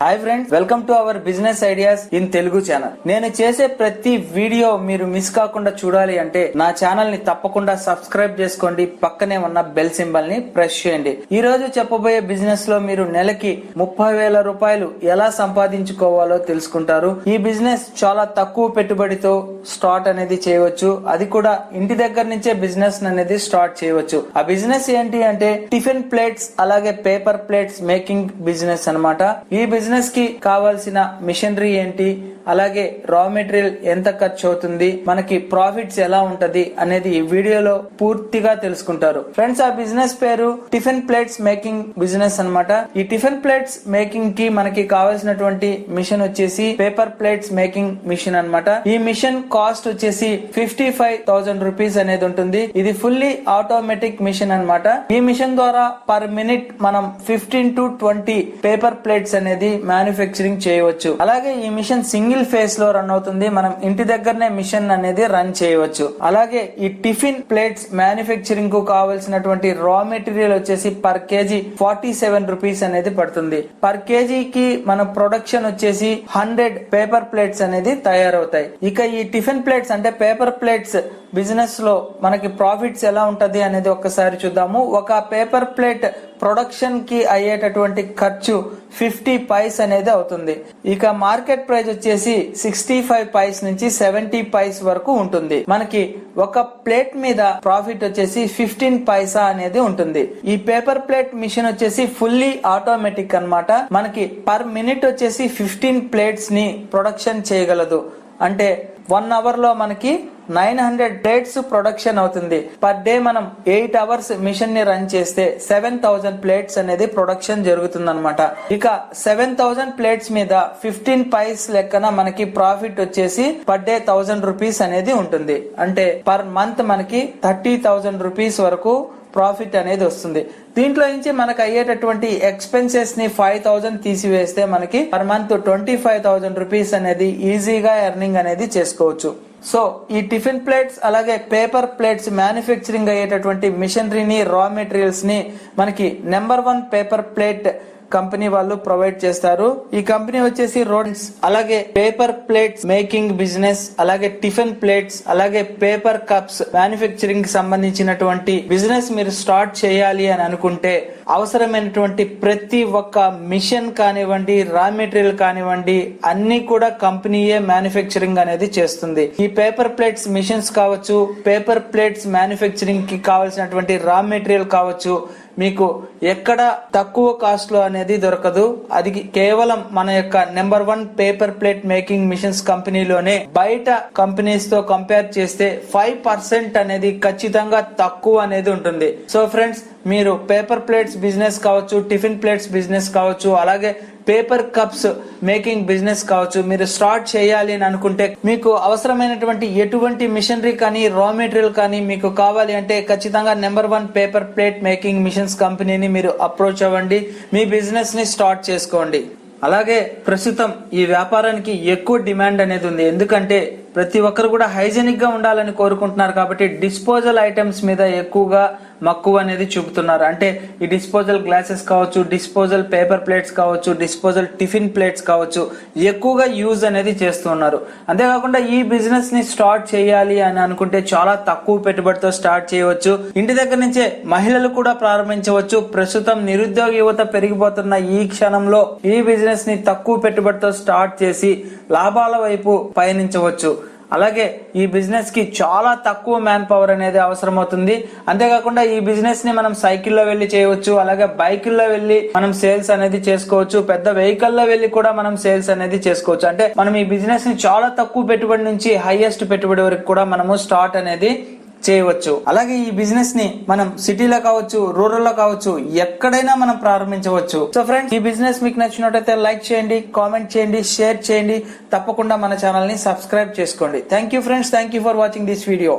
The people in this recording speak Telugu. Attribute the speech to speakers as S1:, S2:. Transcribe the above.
S1: Hi friends, welcome to our business ideas in Telugu channel. నేను చేసే ప్రతి వీడియో మీరు మిస్ కాకుండా చూడాలి అంటే నా ఛానల్ ని తప్పకుండా సబ్స్క్రైబ్ చేసుకోండి. పక్కనే ఉన్న బెల్ సింబల్ ని ప్రెస్ చేయండి. ఈ రోజు చెప్పబోయే బిజినెస్ లో మీరు నెలకి 30,000 రూపాయలు ఎలా సంపాదించుకోవాలో తెలుసుకుంటారు. ఈ బిజినెస్ చాలా తక్కువ పెట్టుబడితో స్టార్ట్ అనేది చేయవచ్చు. అది కూడా ఇంటి దగ్గర నుంచే బిజినెస్ అనేది స్టార్ట్ చేయవచ్చు. ఆ బిజినెస్ ఏంటి అంటే టిఫిన్ ప్లేట్స్ అలాగే పేపర్ ప్లేట్స్ మేకింగ్ బిజినెస్ అన్నమాట. ఈ బిజినెస్ కి కావాల్సిన మిషనరీ ఏంటి, అలాగే రా మెటీరియల్ ఎంత ఖర్చు అవుతుంది, మనకి ప్రాఫిట్స్ ఎలా ఉంటది అనేది ఈ వీడియోలో పూర్తిగా తెలుసుకుంటారు. ఫ్రెండ్స్, ఆ బిజినెస్ పేరు టిఫిన్ ప్లేట్స్ మేకింగ్ బిజినెస్ అన్నమాట. ఈ టిఫిన్ ప్లేట్స్ మేకింగ్ కి మనకి కావాల్సినటువంటి మిషన్ వచ్చేసి పేపర్ ప్లేట్స్ మేకింగ్ మిషన్ అన్నమాట. ఈ మిషన్ కాస్ట్ వచ్చేసి 55,000 రూపీస్ అనేది ఉంటుంది. ఇది ఫుల్లీ ఆటోమేటిక్ మిషన్ అన్నమాట. ఈ మిషన్ ద్వారా పర్ మినిట్ మనం 15 to 20 పేపర్ ప్లేట్స్ అనేది మ్యానుఫ్యాక్చరింగ్ చేయవచ్చు. అలాగే ఈ మిషన్ సింగిల్ ఫేస్ లో రన్ అవుతుంది. మనం ఇంటి దగ్గరనే మిషన్ అనేది రన్ చేయవచ్చు. అలాగే ఈ టిఫిన్ ప్లేట్స్ మ్యానుఫ్యాక్చరింగ్ కు కావాల్సినటువంటి రా మెటీరియల్ వచ్చేసి పర్ కేజీ 47 రూపీస్ అనేది పడుతుంది. పర్ కేజీకి మన ప్రొడక్షన్ వచ్చేసి 100 పేపర్ ప్లేట్స్ అనేది తయారవుతాయి. ఇక ఈ టిఫిన్ ప్లేట్స్ అంటే పేపర్ ప్లేట్స్ బిజినెస్ లో మనకి ప్రాఫిట్స్ ఎలా ఉంటది అనేది ఒక్కసారి చూద్దాము. ఒక పేపర్ ప్లేట్ ప్రొడక్షన్ కి అయ్యేటటువంటి ఖర్చు 50 పైస్ అనేది అవుతుంది. ఇక మార్కెట్ ప్రైస్ వచ్చేసి 65 పైస్ నుంచి 70 పైస్ వరకు ఉంటుంది. మనకి ఒక ప్లేట్ మీద ప్రాఫిట్ వచ్చేసి 15 పైసా అనేది ఉంటుంది. ఈ పేపర్ ప్లేట్ మిషన్ వచ్చేసి ఫుల్లీ ఆటోమేటిక్ అన్నమాట. మనకి పర్ మినిట్ వచ్చేసి 15 ప్లేట్స్ ని ప్రొడక్షన్ చేయగలదు. అంటే 1 అవర్ లో మనకి 900 ప్లేట్స్ ప్రొడక్షన్ అవుతుంది. పర్ డే మనం 8 అవర్స్ మిషన్ ని రన్ చేస్తే 7,000 ప్లేట్స్ అనేది ప్రొడక్షన్ జరుగుతుంది అనమాట. ఇక 7,000 ప్లేట్స్ మీద 15 పైస్ లెక్కన మనకి ప్రాఫిట్ వచ్చేసి పర్ డే 1,000 రూపీస్ అనేది ఉంటుంది. అంటే పర్ మంత్ మనకి 30,000 రూపీస్ వరకు ప్రాఫిట్ అనేది వస్తుంది. దీంట్లో నుంచి మనకు అయ్యేటటువంటి ఎక్స్పెన్సెస్ ని 5,000 తీసివేస్తే మనకి పర్ మంత్ 25,000 రూపీస్ అనేది ఈజీగా ఎర్నింగ్ అనేది చేసుకోవచ్చు. సో ఈ టిఫిన్ ప్లేట్స్ అలాగే పేపర్ ప్లేట్స్ మ్యానుఫ్యాక్చరింగ్ అయ్యేటటువంటి మిషనరీని రా మెటీరియల్స్ ని మనకి నెంబర్ 1 పేపర్ ప్లేట్ కంపెనీ వాళ్ళు ప్రొవైడ్ చేస్తారు. ఈ కంపెనీ వచ్చేసి రోడ్స్ అలాగే పేపర్ ప్లేట్స్ మేకింగ్ బిజినెస్ అలాగే టిఫిన్ ప్లేట్స్ అలాగే పేపర్ కప్స్ మ్యానుఫ్యాక్చరింగ్ కి సంబంధించినటువంటి బిజినెస్ మీరు స్టార్ట్ చేయాలి అని అనుకుంటే అవసరమైనటువంటి ప్రతి ఒక్క మిషన్ కానివ్వండి, రా మెటీరియల్ కానివ్వండి, అన్ని కూడా కంపెనీయే మ్యానుఫ్యాక్చరింగ్ అనేది చేస్తుంది. ఈ పేపర్ ప్లేట్స్ మిషన్స్ కావచ్చు, పేపర్ ప్లేట్స్ మ్యానుఫ్యాక్చరింగ్ కి కావాల్సినటువంటి రా మెటీరియల్ కావచ్చు, మీకు ఎక్కడ తక్కువ కాస్ట్ లో అనేది దొరకదు. అది కేవలం మన యొక్క number 1 paper plate making machines కంపెనీలోనే. బయట కంపెనీస్ తో కంపేర్ చేస్తే 5% అనేది ఖచ్చితంగా తక్కువ అనేది ఉంటుంది. సో ఫ్రెండ్స్, మీరు పేపర్ ప్లేట్స్ బిజినెస్ కావచ్చు, టిఫిన్ ప్లేట్స్ బిజినెస్ కావచ్చు, అలాగే పేపర్ కప్స్ మేకింగ్ బిజినెస్ కావచ్చు, మీరు స్టార్ట్ చేయాలి అని అనుకుంటే మీకు అవసరమైనటువంటి ఎటువంటి మిషనరీ కానీ రా మెటీరియల్ కానీ మీకు కావాలి అంటే ఖచ్చితంగా number 1 paper plate making machines కంపెనీని మీరు అప్రోచ్ అవ్వండి. మీ బిజినెస్ ని స్టార్ట్ చేసుకోండి. అలాగే ప్రస్తుతం ఈ వ్యాపారానికి ఎక్కువ డిమాండ్ అనేది ఉంది. ఎందుకంటే ప్రతి ఒక్కరు కూడా హైజెనిక్ గా ఉండాలని కోరుకుంటున్నారు. కాబట్టి డిస్పోజల్ ఐటమ్స్ మీద ఎక్కువగా మక్కువ అనేది చూపుతున్నారు. అంటే ఈ డిస్పోజల్ గ్లాసెస్ కావచ్చు, డిస్పోజల్ పేపర్ ప్లేట్స్ కావచ్చు, డిస్పోజల్ టిఫిన్ ప్లేట్స్ కావచ్చు, ఎక్కువగా యూజ్ అనేది చేస్తున్నారు. అంతేకాకుండా ఈ బిజినెస్ ని స్టార్ట్ చేయాలి అని అనుకుంటే చాలా తక్కువ పెట్టుబడితో స్టార్ట్ చేయవచ్చు. ఇంటి దగ్గర నుంచే మహిళలు కూడా ప్రారంభించవచ్చు. ప్రస్తుతం నిరుద్యోగ యువత పెరిగిపోతున్న ఈ క్షణంలో ఈ బిజినెస్ ని తక్కువ పెట్టుబడితో స్టార్ట్ చేసి లాభాల వైపు పయనించవచ్చు. అలాగే ఈ బిజినెస్ కి చాలా తక్కువ మ్యాన్ పవర్ అనేది అవసరం అవుతుంది. అంతేకాకుండా ఈ బిజినెస్ ని మనం సైకిల్లో వెళ్లి చేయవచ్చు, అలాగే బైకుల్లో వెళ్లి మనం సేల్స్ అనేది చేసుకోవచ్చు, పెద్ద వెహికల్ లో వెళ్లి కూడా మనం సేల్స్ అనేది చేసుకోవచ్చు. అంటే మనం ఈ బిజినెస్ ని చాలా తక్కువ పెట్టుబడి నుంచి హైయెస్ట్ పెట్టుబడి వరకు కూడా మనము స్టార్ట్ అనేది చేయవచ్చు. అలాగే ఈ బిజినెస్ ని మనం సిటీలో కావచ్చు, రూరల్ లో కావచ్చు, ఎక్కడైనా మనం ప్రారంభించవచ్చు. సో ఫ్రెండ్స్, ఈ బిజినెస్ మీకు నచ్చినట్లయితే లైక్ చేయండి, కామెంట్ చేయండి, షేర్ చేయండి. తప్పకుండా మన ఛానల్ ని సబ్స్క్రైబ్ చేసుకోండి. Thank you friends, thank you for watching this video.